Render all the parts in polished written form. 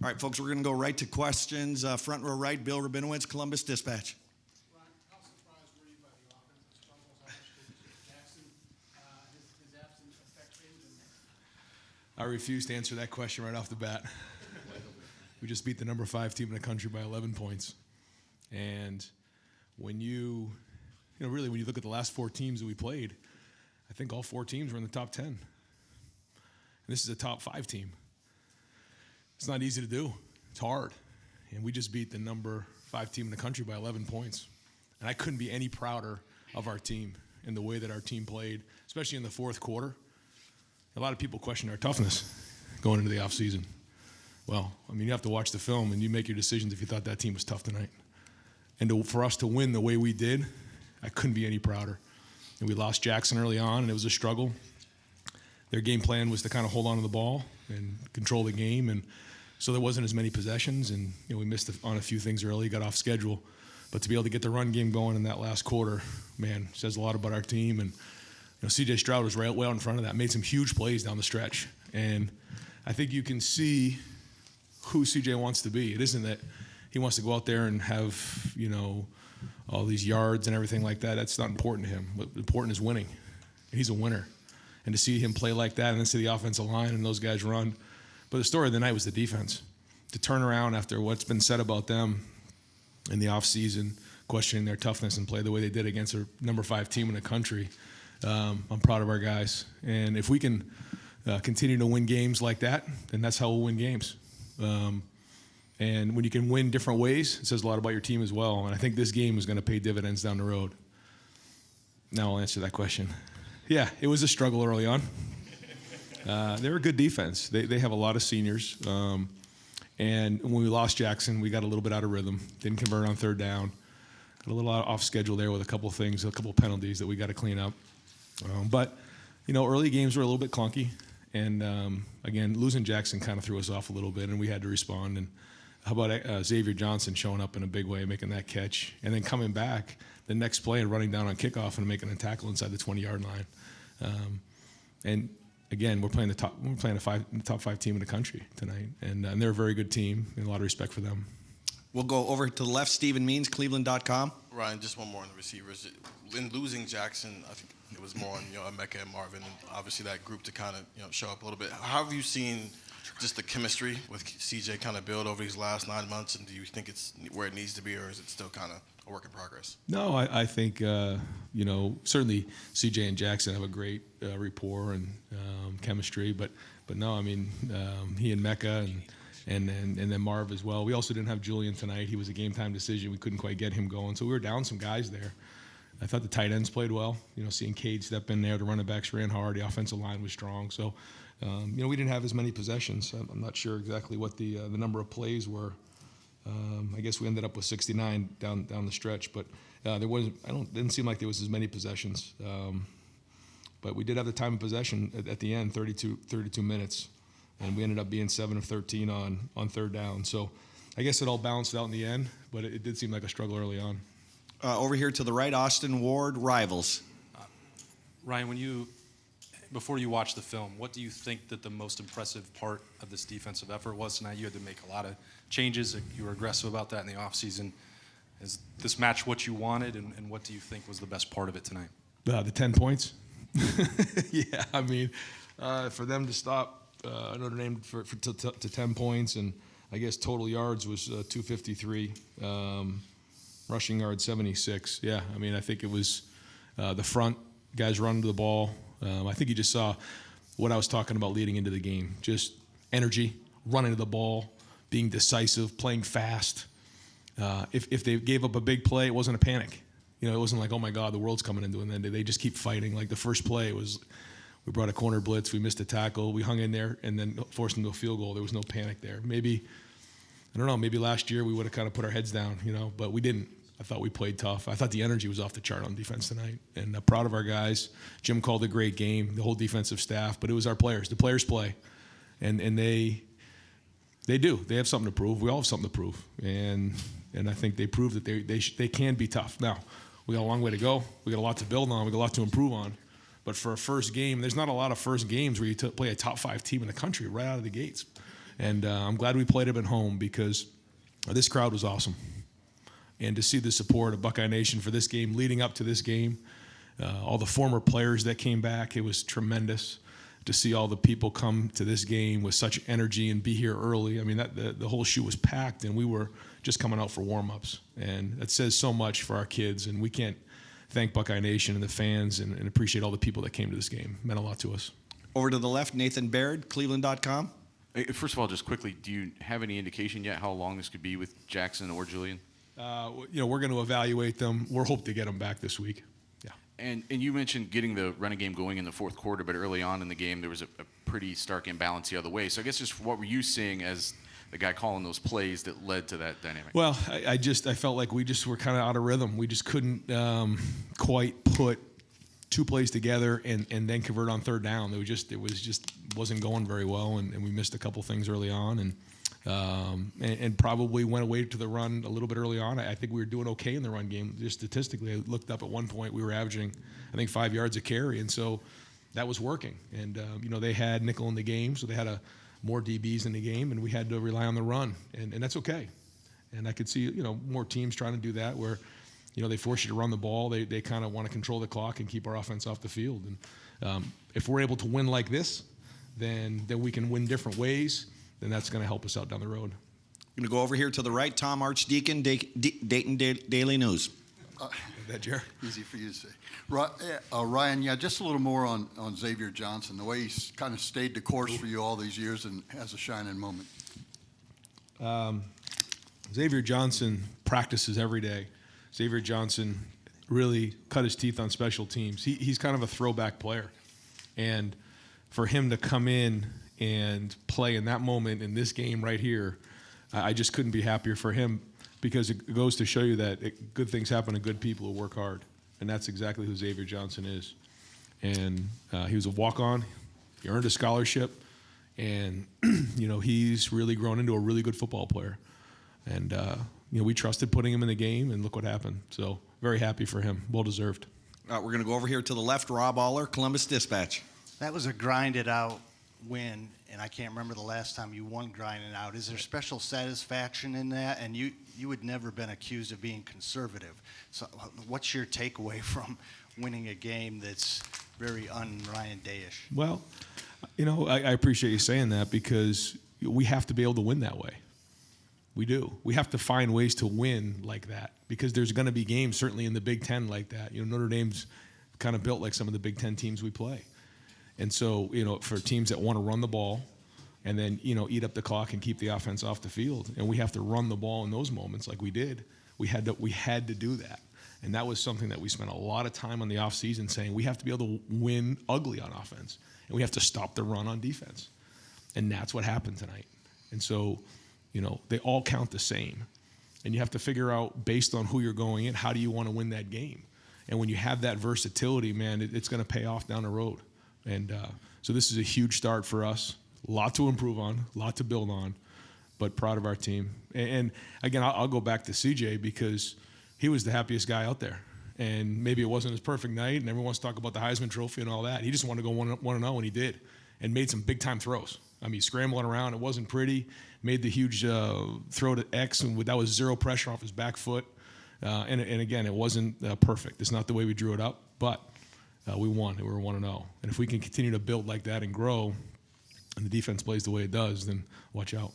All right, folks, we're going to go right to questions. Front row right, Bill Rabinowitz, Columbus Dispatch. Ron, how surprised were you by the offensive struggles? How much did Jackson, his absence affect things? I refuse to answer that question right off the bat. We just beat the number 5 team in the country by 11 points. And when you really when you look at the last 4 teams that we played, I think all 4 teams were in the top 10. And this is a top 5 team. It's not easy to do. It's hard. And we just beat the number 5 team in the country by 11 points. And I couldn't be any prouder of our team and the way that our team played, especially in the fourth quarter. A lot of people question our toughness going into the offseason. Well, I mean, you have to watch the film and you make your decisions if you thought that team was tough tonight. And for us to win the way we did, I couldn't be any prouder. And we lost Jackson early on, and it was a struggle. Their game plan was to kind of hold on to the ball and control the game, and so there wasn't as many possessions, and we missed on a few things early, got off schedule. But to be able to get the run game going in that last quarter, man, says a lot about our team. And C.J. Stroud was right well in front of that, made some huge plays down the stretch. And I think you can see who C.J. wants to be. It isn't that he wants to go out there and have, all these yards and everything like that. That's not important to him. What's important is winning. And he's a winner. And to see him play like that and then see the offensive line and those guys run. But the story of the night was the defense. To turn around after what's been said about them in the offseason, questioning their toughness and play the way they did against a number 5 team in the country, I'm proud of our guys. And if we can continue to win games like that, then that's how we'll win games. And when you can win different ways, it says a lot about your team as well. And I think this game is going to pay dividends down the road. Now I'll answer that question. Yeah, it was a struggle early on. They're a good defense. They have a lot of seniors. And when we lost Jackson, we got a little bit out of rhythm. Didn't convert on third down. Got a little off schedule there with a couple of things, a couple of penalties that we got to clean up. But early games were a little bit clunky. And, again, losing Jackson kind of threw us off a little bit, and we had to respond. And how about Xavier Johnson showing up in a big way, making that catch, and then coming back the next play and running down on kickoff and making a tackle inside the 20-yard line. And, again, we're playing the top 5 team in the country tonight, and they're a very good team, and a lot of respect for them. We'll go over to the left, Stephen Means, Cleveland.com. Ryan, just one more on the receivers. In losing Jackson, I think it was more on Emeka and Marvin, and obviously that group to kind of show up a little bit. How have you seen just the chemistry with CJ kind of build over these last 9 months, and do you think it's where it needs to be, or is it still kind of a work in progress? No, I think certainly CJ and Jackson have a great rapport and chemistry, but no, I mean he and Mecca and then Marv as well. We also didn't have Julian tonight. He was a game time decision. We couldn't quite get him going, so we were down some guys there. I thought the tight ends played well. Seeing Cade step in there, the running backs ran hard, the offensive line was strong. So, we didn't have as many possessions. I'm not sure exactly what the number of plays were. I guess we ended up with 69 down the stretch, but didn't seem like there was as many possessions. But we did have the time of possession at the end, 32 minutes, and we ended up being 7 of 13 on third down. So, I guess it all balanced out in the end, but it did seem like a struggle early on. Over here to the right, Austin Ward, Rivals. Ryan, before you watch the film, what do you think that the most impressive part of this defensive effort was tonight? You had to make a lot of changes. You were aggressive about that in the offseason. Is this match what you wanted, and what do you think was the best part of it tonight? The 10 points. Yeah, I mean, for them to stop Notre Dame to 10 points, and I guess total yards was 253. Rushing yard 76. Yeah, I mean, I think it was the front guys running to the ball. I think you just saw what I was talking about leading into the game. Just energy, running to the ball, being decisive, playing fast. If they gave up a big play, it wasn't a panic. It wasn't like, oh my God, the world's coming into it. And then they just keep fighting. Like the first play was, we brought a corner blitz, we missed a tackle, we hung in there, and then forced them to a field goal. There was no panic there. Maybe, I don't know, maybe last year we would have kind of put our heads down, but we didn't. I thought we played tough. I thought the energy was off the chart on defense tonight. And proud of our guys. Jim called a great game, the whole defensive staff, but it was our players. The players play. And they do. They have something to prove. We all have something to prove. And I think they proved that they can be tough. Now, we got a long way to go. We got a lot to build on. We got a lot to improve on. But for a first game, there's not a lot of first games where you play a top 5 team in the country right out of the gates. And I'm glad we played them at home because this crowd was awesome. And to see the support of Buckeye Nation for this game, leading up to this game, all the former players that came back, it was tremendous to see all the people come to this game with such energy and be here early. I mean, the whole shoe was packed, and we were just coming out for warm-ups. And that says so much for our kids, and we can't thank Buckeye Nation and the fans and appreciate all the people that came to this game. It meant a lot to us. Over to the left, Nathan Baird, Cleveland.com. Hey, first of all, just quickly, do you have any indication yet how long this could be with Jackson or Julian? We're going to evaluate them. We're hoping to get them back this week. Yeah. And you mentioned getting the running game going in the fourth quarter, but early on in the game there was a pretty stark imbalance the other way. So I guess just what were you seeing as the guy calling those plays that led to that dynamic? Well, I felt like we just were kind of out of rhythm. We just couldn't quite put two plays together and then convert on third down. It wasn't going very well, and we missed a couple things early on, and probably went away to the run a little bit early on. I think we were doing okay in the run game. Just statistically, I looked up at one point, we were averaging, I think, 5 yards a carry, and so that was working. And they had nickel in the game, so they had more DBs in the game, and we had to rely on the run, and that's okay. And I could see more teams trying to do that where they force you to run the ball. They kind of want to control the clock and keep our offense off the field. And if we're able to win like this, then we can win different ways. Then that's going to help us out down the road. I'm going to go over here to the right, Tom Archdeacon, Dayton Daily News. That, Jer? Easy for you to say. Ryan, just a little more on Xavier Johnson, the way he's kind of stayed the course for you all these years and has a shining moment. Xavier Johnson practices every day. Xavier Johnson really cut his teeth on special teams. He's kind of a throwback player. And for him to come in and play in that moment in this game right here, I just couldn't be happier for him, because it goes to show you that good things happen to good people who work hard. And that's exactly who Xavier Johnson is. And he was a walk-on. He earned a scholarship. And, he's really grown into a really good football player. And, we trusted putting him in the game, and look what happened. So very happy for him. Well-deserved. We're going to go over here to the left, Rob Aller, Columbus Dispatch. That was a grinded-out win, and I can't remember the last time you won grinding out. Is there special satisfaction in that? And you had never been accused of being conservative. So what's your takeaway from winning a game that's very un-Ryan Day-ish? Well, I appreciate you saying that, because we have to be able to win that way. We do. We have to find ways to win like that, because there's going to be games, certainly in the Big Ten, like that. Notre Dame's kind of built like some of the Big Ten teams we play. And so, for teams that want to run the ball and then, eat up the clock and keep the offense off the field, and we have to run the ball in those moments like we did, we had to do that. And that was something that we spent a lot of time on the offseason saying we have to be able to win ugly on offense, and we have to stop the run on defense. And that's what happened tonight. And so, they all count the same. And you have to figure out, based on who you're going in, how do you want to win that game? And when you have that versatility, man, it's going to pay off down the road. And so this is a huge start for us. A lot to improve on, a lot to build on, but proud of our team. And again, I'll go back to CJ, because he was the happiest guy out there. And maybe it wasn't his perfect night, and everyone wants to talk about the Heisman Trophy and all that. He just wanted to go 1-0, and he did, and made some big-time throws. I mean, scrambling around, it wasn't pretty. Made the huge throw to X, and that was zero pressure off his back foot. And again, it wasn't perfect. It's not the way we drew it up, but we won. We were 1-0. And if we can continue to build like that and grow, and the defense plays the way it does, then watch out.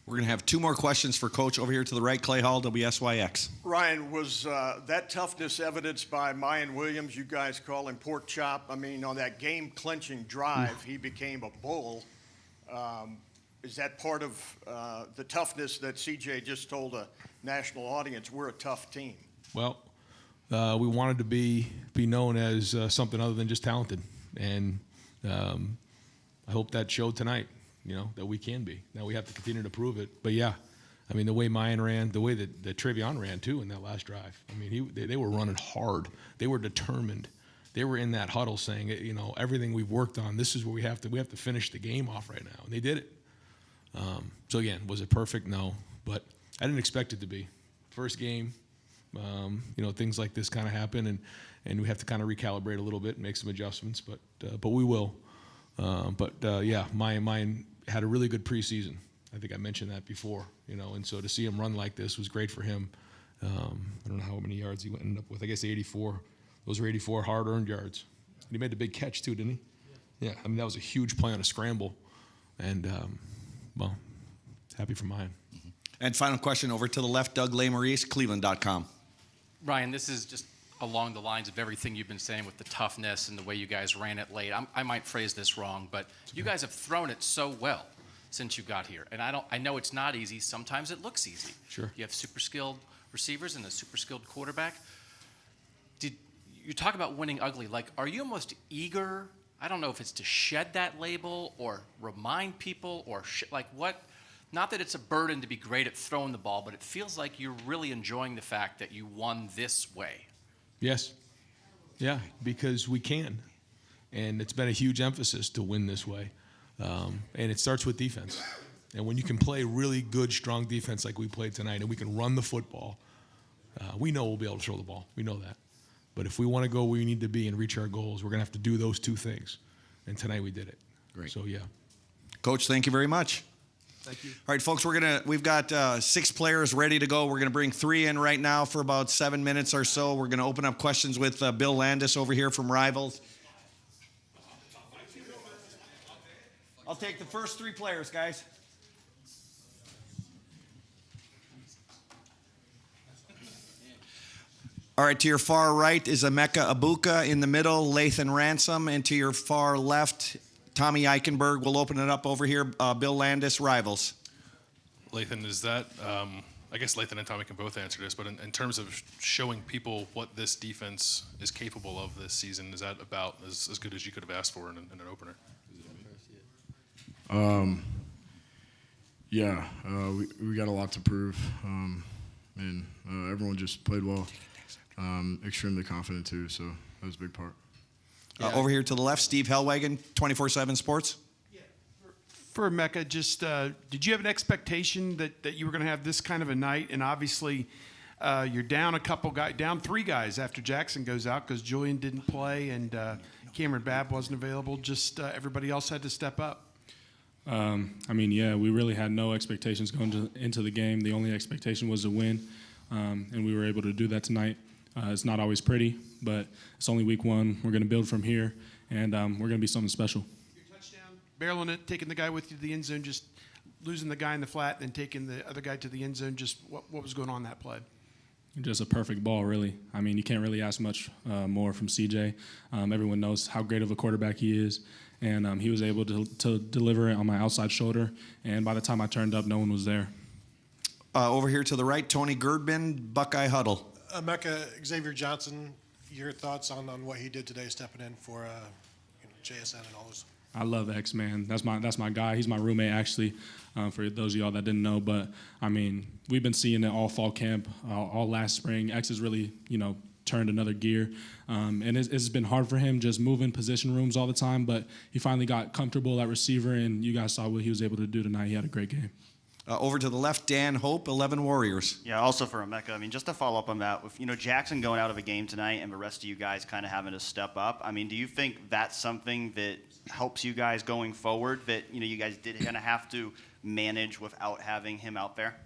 We're going to have two more questions for Coach over here to the right, Clay Hall, WSYX. Ryan, was that toughness evidenced by Mayan Williams? You guys call him Pork Chop. I mean, on that game-clinching drive, he became a bull. Is that part of the toughness that CJ just told a national audience? We're a tough team. Well, we wanted to be known as something other than just talented, and I hope that showed tonight. That we can be. Now we have to continue to prove it. But yeah, I mean, the way Mayan ran, the way that Trevion ran too in that last drive. I mean, they were running hard. They were determined. They were in that huddle saying, everything we've worked on, this is where we have to finish the game off right now. And they did it. So again, was it perfect? No, but I didn't expect it to be. First game, things like this kind of happen, and we have to kind of recalibrate a little bit and make some adjustments, but we will. Yeah, Mayan had a really good preseason. I think I mentioned that before, and so to see him run like this was great for him. I don't know how many yards he ended up with. I guess 84. Those were 84 hard-earned yards. And he made a big catch too, didn't he? Yeah, I mean, that was a huge play on a scramble. And, well, happy for mine. And final question over to the left, Doug Lesmaurice, Cleveland.com. Ryan, this is just along the lines of everything you've been saying with the toughness and the way you guys ran it late. I might phrase this wrong, but you guys have thrown it so well since you got here. And I know it's not easy. Sometimes it looks easy. Sure. You have super skilled receivers and a super skilled quarterback. You talk about winning ugly. Like, are you almost eager? I don't know if it's to shed that label or remind people or like what? Not that it's a burden to be great at throwing the ball, but it feels like you're really enjoying the fact that you won this way. Yes. Yeah, because we can. And it's been a huge emphasis to win this way. And it starts with defense. And when you can play really good, strong defense like we played tonight, and we can run the football, we know we'll be able to throw the ball. We know that. But if we want to go where we need to be and reach our goals, we're going to have to do those two things. And tonight we did it. Great. So, yeah. Coach, thank you very much. Thank you. All right, folks, we've got 6 players ready to go. We're going to bring 3 in right now for about 7 minutes or so. We're going to open up questions with Bill Landis over here from Rivals. I'll take the first 3 players, guys. All right, to your far right is Emeka Abuka. In the middle, Lathan Ransom. And to your far left, Tommy Eichenberg. We'll open it up over here. Bill Landis, Rivals. Lathan, is that, I guess Lathan and Tommy can both answer this, but in terms of showing people what this defense is capable of this season, is that about as good as you could have asked for in an opener? Yeah, we got a lot to prove, and everyone just played well. Extremely confident too, so that was a big part. Over here to the left, Steve Hellwagen, 24/7 Sports. For Mecca, just did you have an expectation that you were going to have this kind of a night? And obviously, you're down down 3 guys after Jackson goes out because Julian didn't play and Cameron Babb wasn't available. Just everybody else had to step up. I mean, yeah, we really had no expectations going into the game. The only expectation was to win, and we were able to do that tonight. It's not always pretty, but it's only week 1. We're going to build from here, and we're going to be something special. Your touchdown, barreling it, taking the guy with you to the end zone, just losing the guy in the flat, and then taking the other guy to the end zone. Just what was going on that play? Just a perfect ball, really. I mean, you can't really ask much more from CJ. Everyone knows how great of a quarterback he is, and he was able to deliver it on my outside shoulder, and by the time I turned up, no one was there. Over here to the right, Tony Girdman, Buckeye Huddle. Mecca, Xavier Johnson, your thoughts on what he did today, stepping in for JSN and all those? I love X, man. That's my guy. He's my roommate, actually, for those of y'all that didn't know. But, I mean, we've been seeing it all fall camp, all last spring. X has really, turned another gear. And it's been hard for him just moving position rooms all the time. But he finally got comfortable at receiver, and you guys saw what he was able to do tonight. He had a great game. Over to the left, Dan Hope, 11 Warriors. Yeah, also for Emeka, I mean, just to follow up on that, with Jackson going out of a game tonight and the rest of you guys kind of having to step up, I mean, do you think that's something that helps you guys going forward, that you guys did kind of have to manage without having him out there?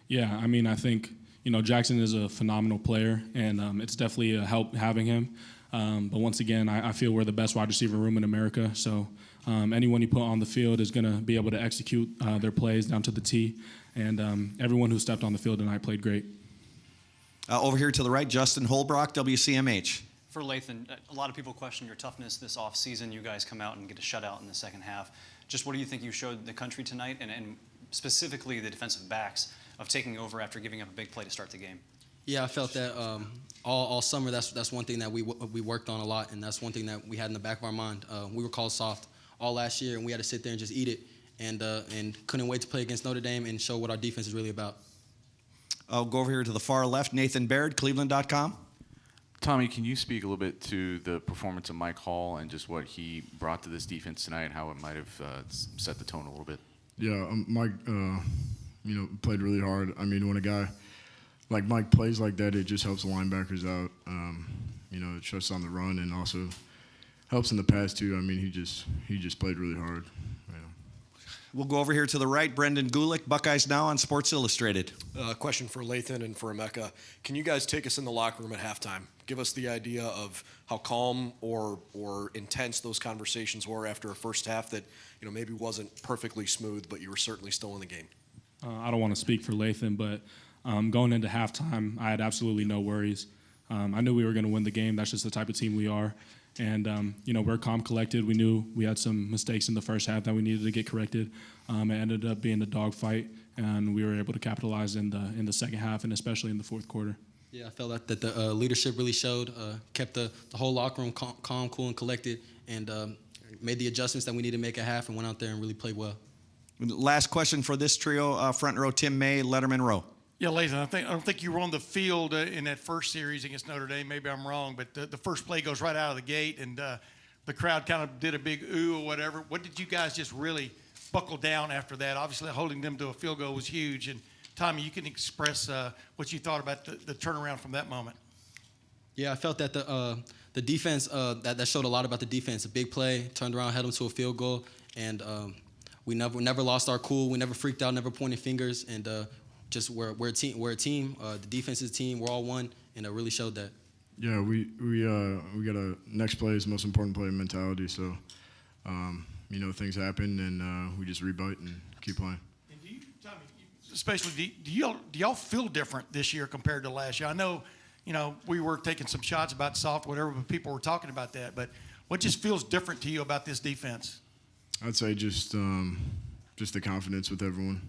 Yeah, I mean, I think Jackson is a phenomenal player, and it's definitely a help having him. But once again, I feel we're the best wide receiver room in America, so anyone you put on the field is going to be able to execute their plays down to the T, and everyone who stepped on the field tonight played great. Over here to the right, Justin Holbrook, WCMH. For Lathan, a lot of people question your toughness this offseason. You guys come out and get a shutout in the second half. Just what do you think you showed the country tonight, and specifically the defensive backs, of taking over after giving up a big play to start the game? Yeah, I felt that all summer. That's one thing that we worked on a lot, and that's one thing that we had in the back of our mind. We were called soft all last year, and we had to sit there and just eat it, and couldn't wait to play against Notre Dame and show what our defense is really about. I'll go over here to the far left, Nathan Baird, Cleveland.com. Tommy, can you speak a little bit to the performance of Mike Hall and just what he brought to this defense tonight, how it might have set the tone a little bit? Yeah, Mike, played really hard. I mean, when a guy like Mike plays like that, it just helps the linebackers out. It shuts down the run and also helps in the pass too. I mean, he just played really hard. We'll go over here to the right. Brendan Gulick, Buckeyes Now on Sports Illustrated. Question for Lathan and for Emeka. Can you guys take us in the locker room at halftime? Give us the idea of how calm or intense those conversations were after a first half that maybe wasn't perfectly smooth, but you were certainly still in the game. I don't want to speak for Lathan, but going into halftime, I had absolutely no worries. I knew we were going to win the game. That's just the type of team we are. And, we're calm, collected. We knew we had some mistakes in the first half that we needed to get corrected. It ended up being a dogfight, and we were able to capitalize in the second half and especially in the fourth quarter. Yeah, I felt that the leadership really showed, kept the whole locker room calm, cool, and collected, and made the adjustments that we needed to make at half and went out there and really played well. Last question for this trio, front row, Tim May, Lettermen Row. Yeah, Lathan, I don't think you were on the field in that first series against Notre Dame. Maybe I'm wrong, but the first play goes right out of the gate, and the crowd kind of did a big ooh or whatever. What did you guys just really buckle down after that? Obviously, holding them to a field goal was huge. And Tommy, you can express what you thought about the turnaround from that moment. Yeah, I felt that the defense that showed a lot about the defense. A big play, turned around, held them to a field goal, and we never lost our cool. We never freaked out, never pointed fingers, and just we're a team. We're a team. The defense is a team. We're all one, and it really showed that. Yeah, we got a next play is the most important play mentality. So, things happen, and we just rebite and keep playing. And do you, Tommy, especially, do y'all feel different this year compared to last year? I know, we were taking some shots about soft, whatever, but people were talking about that. But what just feels different to you about this defense? I'd say just the confidence with everyone.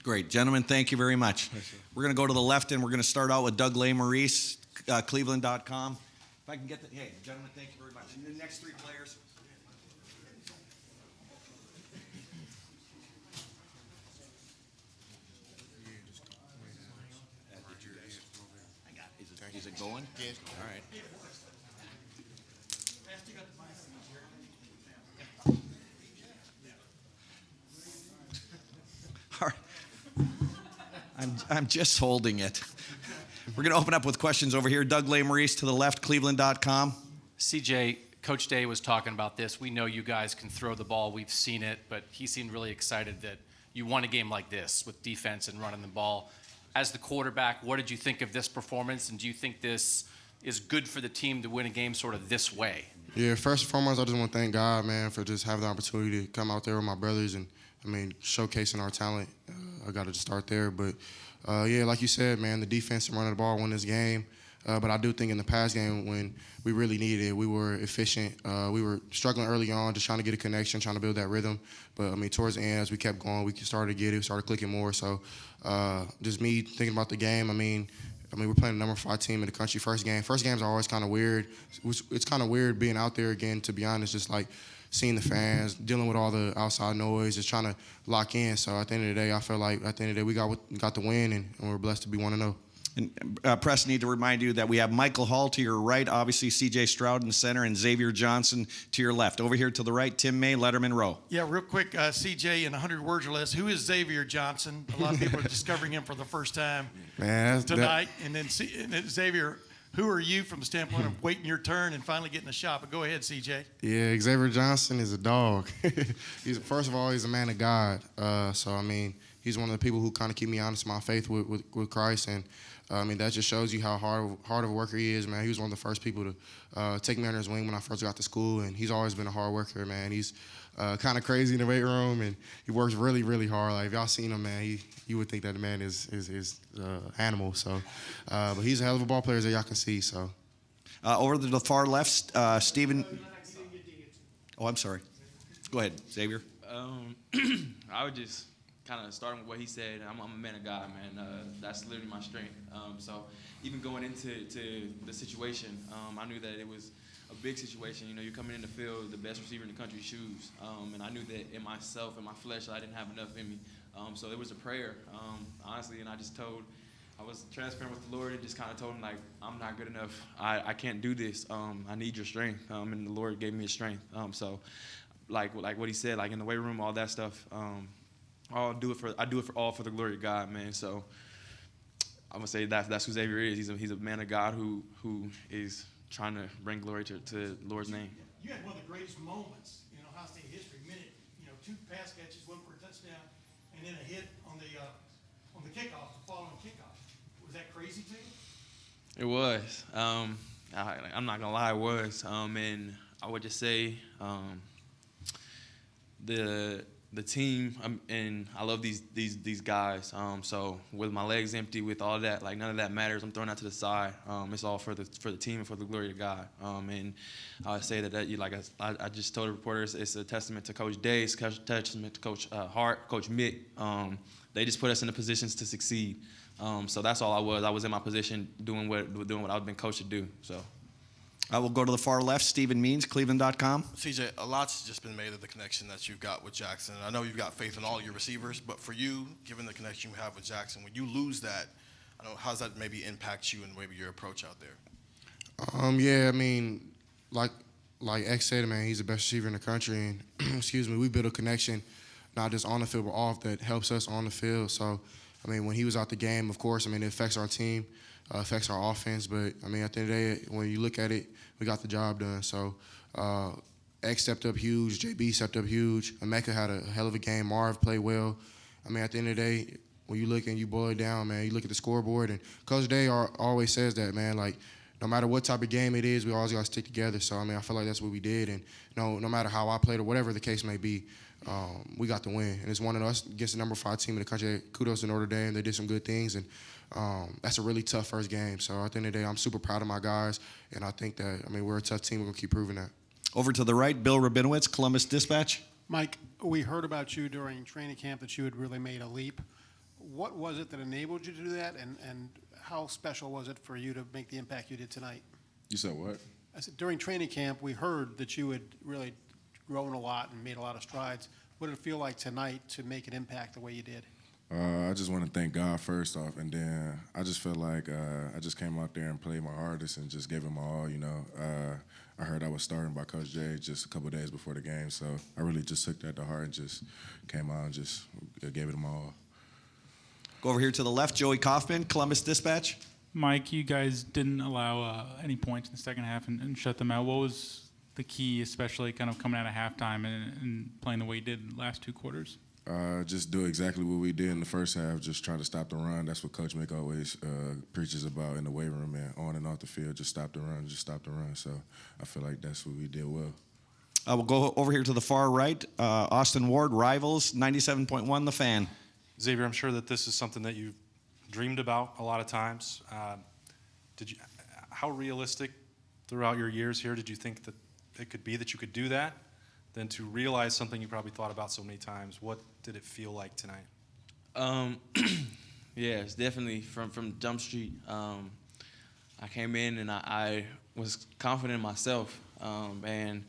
Great. Gentlemen, thank you very much. We're going to go to the left, and we're going to start out with Doug Maurice, Cleveland.com. If I can get hey, gentlemen, thank you very much. And the next three players. Is it going? Yes. All right. All right. I'm just holding it. We're going to open up with questions over here. Doug Maurice to the left, Cleveland.com. CJ, Coach Day was talking about this. We know you guys can throw the ball. We've seen it, but he seemed really excited that you won a game like this with defense and running the ball. As the quarterback, what did you think of this performance, and do you think this is good for the team to win a game sort of this way? Yeah, first and foremost, I just want to thank God, man, for just having the opportunity to come out there with my brothers and, showcasing our talent. I got to just start there. But, yeah, like you said, man, the defense and running the ball won this game. But I do think in the past game when we really needed it, we were efficient. We were struggling early on, just trying to get a connection, trying to build that rhythm. But, towards the end, as we kept going, we started to get it, started clicking more. So just me thinking about the game, we're playing the number 5 team in the country first game. First games are always kind of weird. It's kind of weird being out there again, to be honest, just like seeing the fans, dealing with all the outside noise, just trying to lock in. So at the end of the day, I feel like at the end of the day, we got the win, and we're blessed to be 1-0. And press, need to remind you that we have Michael Hall to your right, obviously C.J. Stroud in the center, and Xavier Johnson to your left. Over here to the right, Tim May, Lettermen Row. Yeah, real quick, C.J., in 100 words or less, who is Xavier Johnson? A lot of people are discovering him for the first time tonight. And then Xavier, who are you from the standpoint of waiting your turn and finally getting a shot? But go ahead, C.J. Yeah, Xavier Johnson is a dog. First of all, he's a man of God. He's one of the people who kind of keep me honest in my faith with Christ. And that just shows you how hard of a worker he is, man. He was one of the first people to take me under his wing when I first got to school, and he's always been a hard worker, man. He's kind of crazy in the weight room, and he works really, really hard. Like, if y'all seen him, man, you would think that the man is animal. So, but he's a hell of a ball player, as y'all can see. So, over to the far left, Stephen. Oh, I'm sorry. Go ahead, Xavier. I would just kind of starting with what he said. I'm a man of God, man. That's literally my strength. So even going into the situation, I knew that it was a big situation. You're coming in the field, the best receiver in the country's shoes, and I knew that in myself, in my flesh, I didn't have enough in me. So it was a prayer, honestly, and I was transparent with the Lord and just kind of told him, like, I'm not good enough. I can't do this. I need your strength, and the Lord gave me his strength. So like what he said, like in the weight room, all that stuff. I do it for the glory of God, man. So I'm gonna say that's who Xavier is. He's a man of God who is trying to bring glory to the Lord's name. You had one of the greatest moments in Ohio State history. 2 pass catches touchdown, and then a hit on the kickoff, the following kickoff. Was that crazy to you? It was. I'm not gonna lie, it was. And I would just say the team, and I love these guys. So with my legs empty, with all that, like none of that matters. I'm throwing that to the side. It's all for the team and for the glory of God. And I would say that you, like I just told the reporters, it's a testament to Coach Days, testament to Coach Hart, Coach Mick. They just put us in the positions to succeed. So that's all I was. I was in my position doing what I've been coached to do. So. I will go to the far left. Stephen Means, Cleveland.com. CJ, a lot's just been made of the connection that you've got with Jackson. I know you've got faith in all your receivers, but for you, given the connection you have with Jackson, when you lose that, I don't know, how does that maybe impact you and maybe your approach out there? Yeah, I mean, like X said, man, he's the best receiver in the country, and excuse me, we built a connection, not just on the field but off, that helps us on the field. So, I mean, when he was out the game, of course, I mean, it affects our team. Affects our offense, but I mean, at the end of the day, when you look at it, we got the job done. So, X stepped up huge, JB stepped up huge, Emeka had a hell of a game, Marv played well. I mean, at the end of the day, when you look and you boil it down, man, you look at the scoreboard, and Coach Day always says that, man, like, no matter what type of game it is, we always got to stick together. So, I mean, I feel like that's what we did, and no matter how I played or whatever the case may be, we got the win. And it's one of us against the number 5 team in the country. Kudos to Notre Dame. They did some good things, and that's a really tough first game. So at the end of the day, I'm super proud of my guys, and I think that, I mean, we're a tough team. We're going to keep proving that. Over to the right, Bill Rabinowitz, Columbus Dispatch. Mike, we heard about you during training camp that you had really made a leap. What was it that enabled you to do that, and how special was it for you to make the impact you did tonight? You said what? I said during training camp, we heard that you had really grown a lot and made a lot of strides. What did it feel like tonight to make an impact the way you did? I just want to thank God first off, and then I just felt like I just came out there and played my hardest and just gave it my all, you know. I heard I was starting by Coach J just a couple of days before the game, so I really just took that to heart and just came out and just gave it my all. Go over here to the left, Joey Kaufman, Columbus Dispatch. Mike, you guys didn't allow any points in the second half and shut them out. What was the key, especially kind of coming out of halftime and playing the way you did the last 2 quarters? Just do exactly what we did in the first half, just try to stop the run. That's what Coach Mick always preaches about in the weight room, man. On and off the field, just stop the run, just stop the run. So I feel like that's what we did well. We'll go over here to the far right, Austin Ward, Rivals, 97.1 The Fan. Xavier, I'm sure that this is something that you've dreamed about a lot of times. How realistic throughout your years here did you think that it could be that you could do that? Then to realize something you probably thought about so many times, what did it feel like tonight? Yeah, it's definitely from Jump Street. I came in and I was confident in myself. And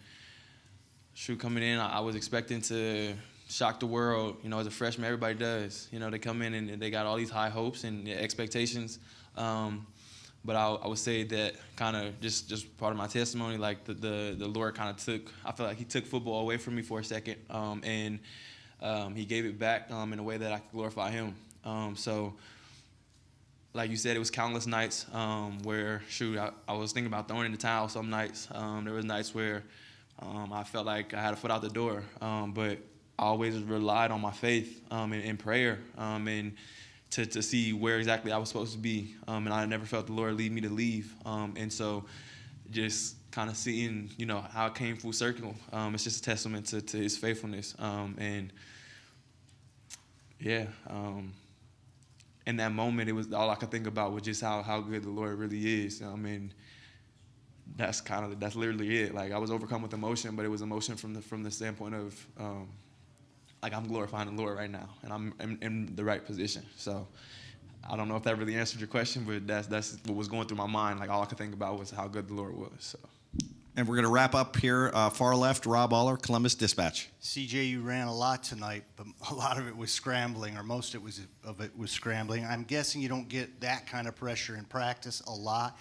coming in, I was expecting to shock the world. You know, as a freshman, everybody does. You know, they come in and they got all these high hopes and expectations. But I would say that kind of just part of my testimony, like the Lord kind of I feel like he took football away from me for a second, and he gave it back in a way that I could glorify him. So, like you said, it was countless nights where, I was thinking about throwing in the towel some nights. There was nights where I felt like I had a foot out the door, but I always relied on my faith and prayer and to see where exactly I was supposed to be. And I never felt the Lord lead me to leave. And so just kind of seeing, you know, how it came full circle, it's just a testament to his faithfulness. And yeah, in that moment, it was all I could think about was just how good the Lord really is. And that's literally it. Like, I was overcome with emotion, but it was emotion from the standpoint of, like, I'm glorifying the Lord right now, and I'm in the right position. So I don't know if that really answered your question, but that's what was going through my mind. Like, all I could think about was how good the Lord was. So. And we're going to wrap up here, far left, Rob Aller, Columbus Dispatch. CJ, you ran a lot tonight, but a lot of it was scrambling, or most of it was scrambling. I'm guessing you don't get that kind of pressure in practice a lot.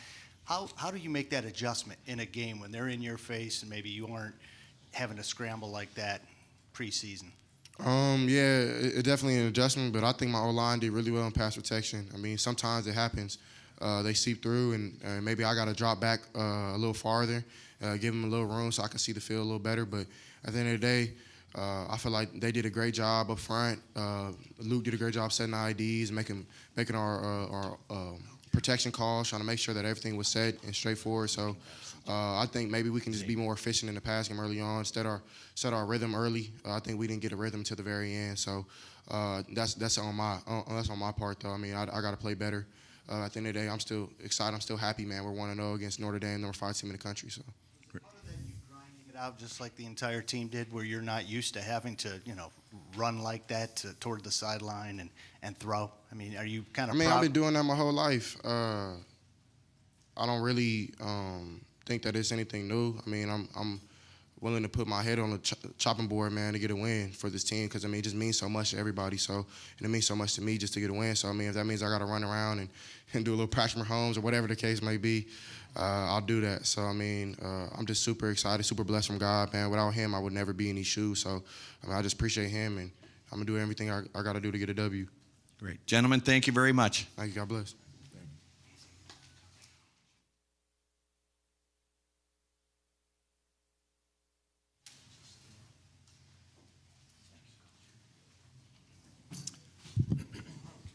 How do you make that adjustment in a game when they're in your face and maybe you aren't having to scramble like that preseason? Yeah, it definitely an adjustment, but I think my O-line did really well in pass protection. I mean, sometimes it happens. They seep through, and maybe I got to drop back a little farther, give them a little room so I can see the field a little better. But at the end of the day, I feel like they did a great job up front. Luke did a great job setting the IDs, making our protection calls, trying to make sure that everything was set and straightforward. So I think maybe we can just be more efficient in the pass game early on, set our rhythm early. I think we didn't get a rhythm to the very end. So that's on my part, though. I mean, I got to play better. At the end of the day, I'm still excited. I'm still happy, man. We're 1-0 against Notre Dame, number 5 team in the country. So. It out just like the entire team did, where you're not used to having to, run like that toward the sideline and throw. I mean, are you kind of? I've been doing that my whole life. I don't really think that it's anything new. I mean, I'm willing to put my head on the chopping board, man, to get a win for this team, because it just means so much to everybody. So, and it means so much to me just to get a win. So, I mean, if that means I got to run around and do a little Patrick Mahomes or whatever the case may be, I'll do that. So, I mean, I'm just super excited, super blessed from God, man. Without him, I would never be in these shoes. So, I mean, I just appreciate him, and I'm going to do everything I got to do to get a W. Great. Gentlemen, thank you very much. Thank you. God bless.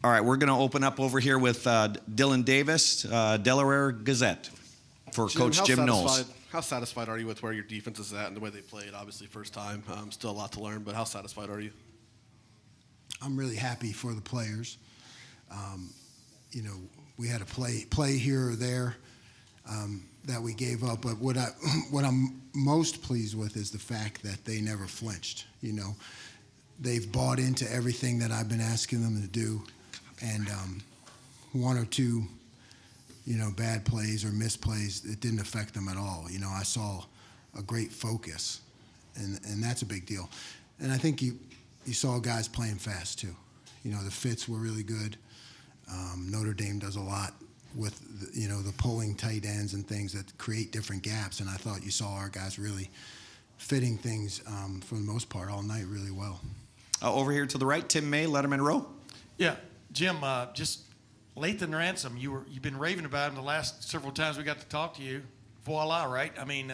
All right, we're going to open up over here with Dylan Davis, Delaware Gazette, for Coach Jim Knowles. How satisfied are you with where your defense is at and the way they played? Obviously, first time, still a lot to learn, but how satisfied are you? I'm really happy for the players. We had a play here or there that we gave up, but what I'm most pleased with is the fact that they never flinched. They've bought into everything that I've been asking them to do, and one or two, bad plays or misplays, it didn't affect them at all. I saw a great focus, and that's a big deal. And I think you saw guys playing fast too. The fits were really good. Notre Dame does a lot with the pulling tight ends and things that create different gaps, and I thought you saw our guys really fitting things for the most part all night really well. Over here to the right, Tim May, Lettermen Row. Yeah, Jim, just Lathan Ransom, you've been raving about him the last several times we got to talk to you. Voila, right? I mean,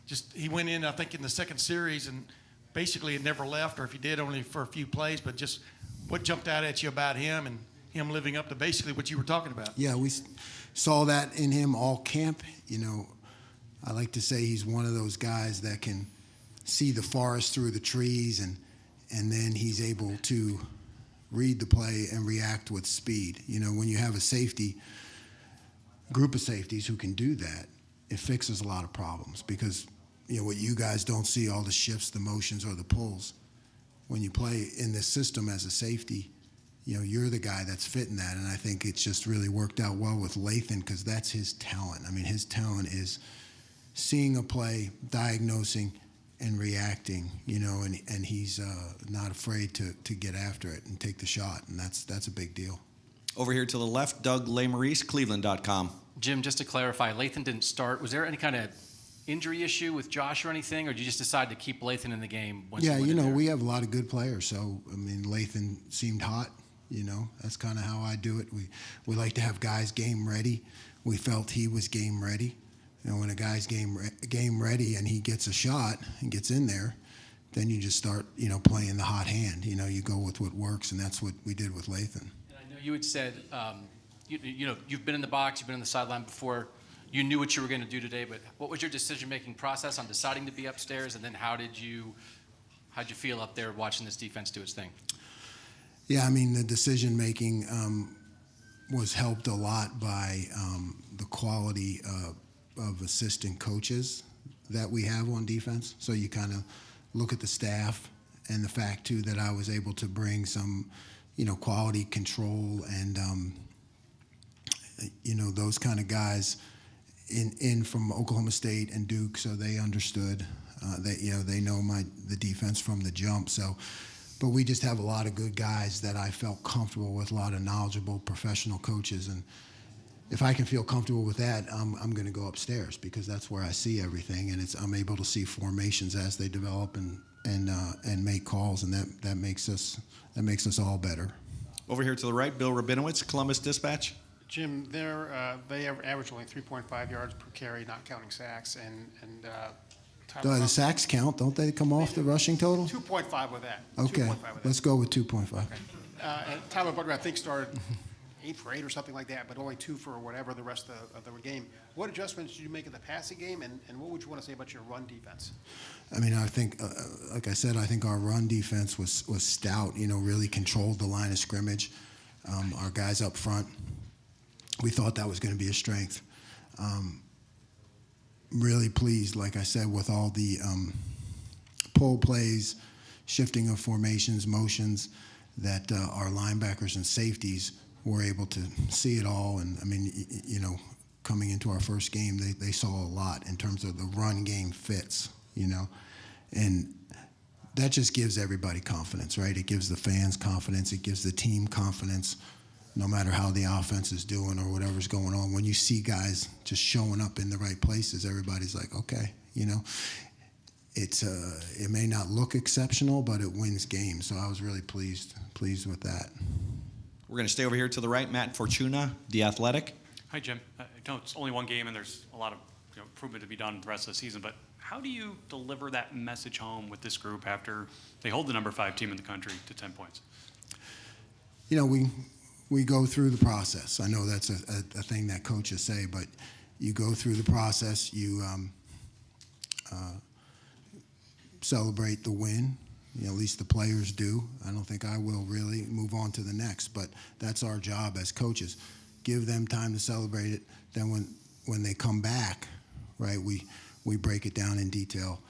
just he went in, I think, in the second series and basically had never left, or if he did, only for a few plays. But just what jumped out at you about him and him living up to basically what you were talking about? Yeah, we saw that in him all camp. I like to say he's one of those guys that can see the forest through the trees, and then he's able to read the play and react with speed. When you have a group of safeties who can do that, it fixes a lot of problems, because what you guys don't see, all the shifts, the motions, or the pulls. When you play in this system as a safety, you're the guy that's fitting that, and I think it's just really worked out well with Lathan, because that's his talent. I mean, his talent is seeing a play, diagnosing, and reacting, and he's not afraid to get after it and take the shot, and that's a big deal. Over here to the left, Doug Lesmerises, Cleveland.com. Jim, just to clarify, Lathan didn't start. Was there any kind of injury issue with Josh or anything, or did you just decide to keep Lathan in the game? Once Yeah, he went in there? we have a lot of good players, so I mean, Lathan seemed hot. That's kind of how I do it. We like to have guys game ready. We felt he was game ready. When a guy's game ready and he gets a shot and gets in there, then you just start, playing the hot hand. You go with what works, and that's what we did with Lathan. And I know you had said, you've been in the box, you've been in the sideline before. You knew what you were going to do today, but what was your decision-making process on deciding to be upstairs, and then how'd you feel up there watching this defense do its thing? Yeah, I mean, the decision-making was helped a lot by the quality of assistant coaches that we have on defense. So you kind of look at the staff, and the fact too that I was able to bring some, quality control and those kind of guys in from Oklahoma State and Duke, so they understood that they know the defense from the jump. So, but we just have a lot of good guys that I felt comfortable with, a lot of knowledgeable professional coaches, and if I can feel comfortable with that, I'm going to go upstairs, because that's where I see everything, and I'm able to see formations as they develop and make calls, and that makes us all better. Over here to the right, Bill Rabinowitz, Columbus Dispatch. Jim, they average only 3.5 yards per carry, not counting sacks, and The sacks count, don't they come off the rushing total? 2.5 with that. Okay, 2.5 with that. let's go with 2.5. And Tyler Butler, I think, started 8 for 8 or something like that, but only 2 for whatever the rest of the game. What adjustments did you make in the passing game, and what would you want to say about your run defense? I mean, I think, like I said, I think our run defense was stout, really controlled the line of scrimmage. Our guys up front, we thought that was going to be a strength. Really pleased, like I said, with all the pull plays, shifting of formations, motions, that our linebackers and safeties were able to see it all. And I mean, coming into our first game, they saw a lot in terms of the run game fits, and that just gives everybody confidence, right? It gives the fans confidence. It gives the team confidence, no matter how the offense is doing or whatever's going on. When you see guys just showing up in the right places, everybody's like, okay, it may not look exceptional, but it wins games. So I was really pleased with that. We're going to stay over here to the right. Matt Fortuna, The Athletic. Hi, Jim. I know it's only one game and there's a lot of improvement to be done the rest of the season, but how do you deliver that message home with this group after they hold the number 5 team in the country to 10 points? We go through the process. I know that's a thing that coaches say, but you go through the process. You celebrate the win. At least the players do. I don't think I will really move on to the next, but that's our job as coaches. Give them time to celebrate it. Then when they come back, right, we break it down in detail,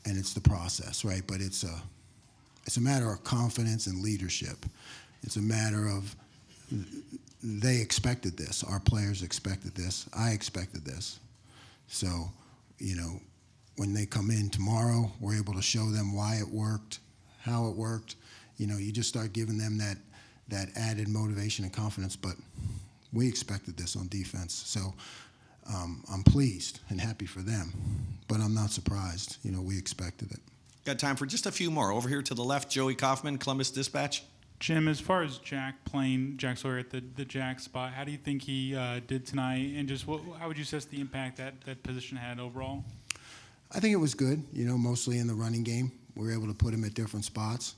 and it's the process, right? But it's a matter of confidence and leadership. It's a matter of they expected this. Our players expected this. I expected this. So, when they come in tomorrow, we're able to show them why it worked, how it worked. You just start giving them that added motivation and confidence. But we expected this on defense. So I'm pleased and happy for them. But I'm not surprised. We expected it. Got time for just a few more. Over here to the left, Joey Kaufman, Columbus Dispatch. Jim, as far as Jack Sawyer at the Jack spot, how do you think he did tonight? And just how would you assess the impact that position had overall? I think it was good, mostly in the running game. We were able to put him at different spots.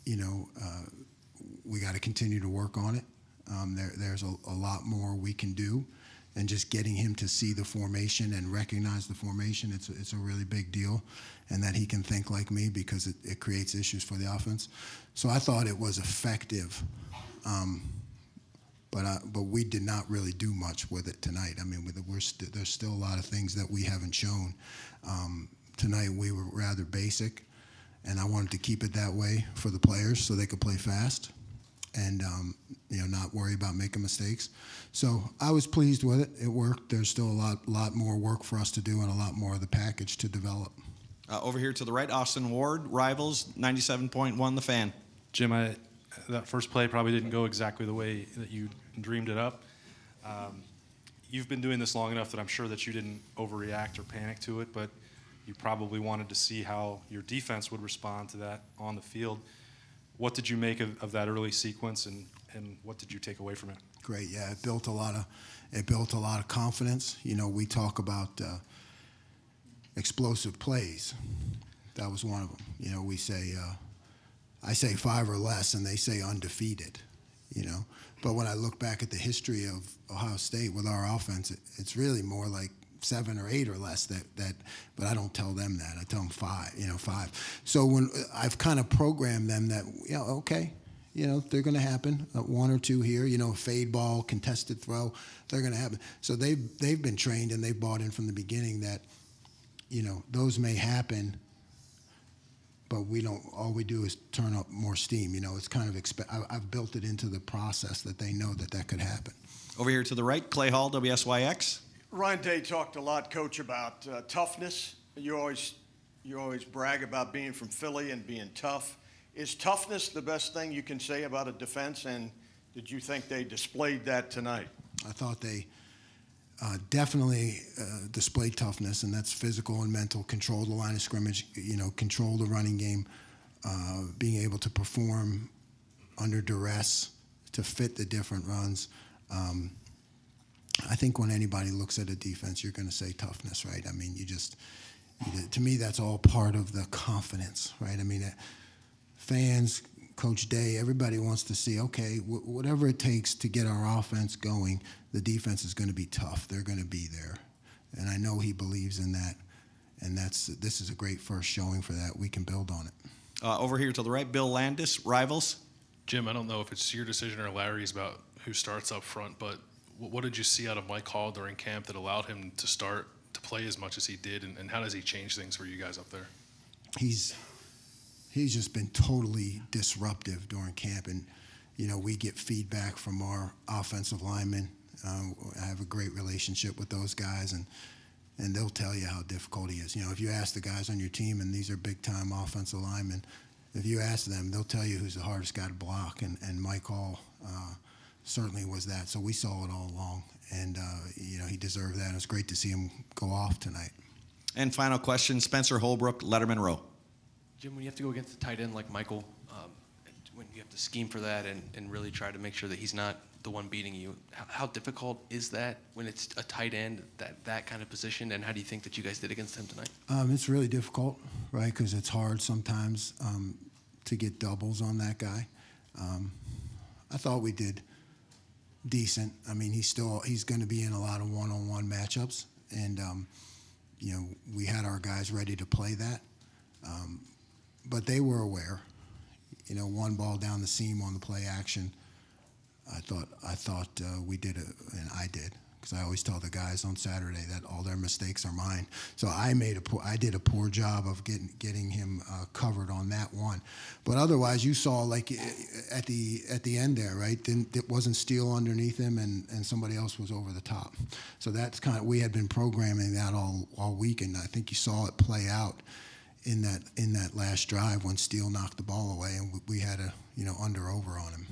We got to continue to work on it. There's a lot more we can do. And just getting him to see the formation and recognize the formation, it's a really big deal. And that he can think like me, because it creates issues for the offense. So I thought it was effective. But we did not really do much with it tonight. I mean, there's still a lot of things that we haven't shown. Tonight we were rather basic, and I wanted to keep it that way for the players so they could play fast and not worry about making mistakes. So I was pleased with it. It worked. There's still a lot more work for us to do and a lot more of the package to develop. Over here to the right, Austin Ward, Rivals, 97.1 The Fan. Jim, that first play probably didn't go exactly the way that you dreamed it up. You've been doing this long enough that I'm sure that you didn't overreact or panic to it, but you probably wanted to see how your defense would respond to that on the field. What did you make of that early sequence, and what did you take away from it? Great, yeah. It built a lot of confidence. We talk about explosive plays. That was one of them. We say, I say 5 or less, and they say undefeated. But when I look back at the history of Ohio State with our offense, it's really more like 7 or 8 or less but I don't tell them that. I tell them 5. So when I've kind of programmed them that, okay, they're going to happen. 1 or 2 here, fade ball, contested throw, they're going to happen. So they've been trained and they've bought in from the beginning that, those may happen, but all we do is turn up more steam. It's kind of, I've built it into the process that they know that could happen. Over here to the right, Clay Hall, WSYX. Ryan Day talked a lot, Coach, about toughness. You always brag about being from Philly and being tough. Is toughness the best thing you can say about a defense, and did you think they displayed that tonight? I thought they definitely displayed toughness, and that's physical and mental. Control the line of scrimmage, control the running game, being able to perform under duress to fit the different runs. I think when anybody looks at a defense, you're going to say toughness, right? I mean, to me, that's all part of the confidence, right? I mean, fans, Coach Day, everybody wants to see, okay, whatever it takes to get our offense going, the defense is going to be tough. They're going to be there. And I know he believes in that. And this is a great first showing for that. We can build on it. Over here to the right, Bill Landis, Rivals. Jim, I don't know if it's your decision or Larry's about who starts up front, but what did you see out of Mike Hall during camp that allowed him to start to play as much as he did, and how does he change things for you guys up there? He's just been totally disruptive during camp, and we get feedback from our offensive linemen. I have a great relationship with those guys, and they'll tell you how difficult he is. If you ask the guys on your team, and these are big-time offensive linemen, if you ask them, they'll tell you who's the hardest guy to block, and Mike Hall certainly was that. So we saw it all along, and he deserved that. It was great to see him go off tonight. And final question, Spencer Holbrook, Lettermen Row. Jim, when you have to go against a tight end like Michael, when you have to scheme for that and really try to make sure that he's not the one beating you, how difficult is that when it's a tight end, that kind of position, and how do you think that you guys did against him tonight? It's really difficult, right, because it's hard sometimes to get doubles on that guy. I thought we did decent. I mean, he's going to be in a lot of one-on-one matchups, and we had our guys ready to play that, but they were aware. One ball down the seam on the play action. I thought we did it, and I did, because I always tell the guys on Saturday that all their mistakes are mine. So I did a poor job of getting him covered on that one. But otherwise, you saw like at the end there, right? It wasn't Steele underneath him, and somebody else was over the top. So that's we had been programming that all week, and I think you saw it play out in that last drive when Steele knocked the ball away, and we had a under-over on him.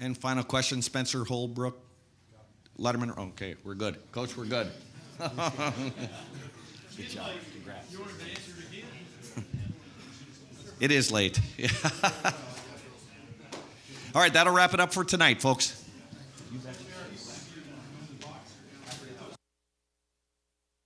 And final question, Spencer Holbrook, Letterman. Okay, we're good. Coach, we're good. Good job. Congrats. It is late. All right, that'll wrap it up for tonight, folks.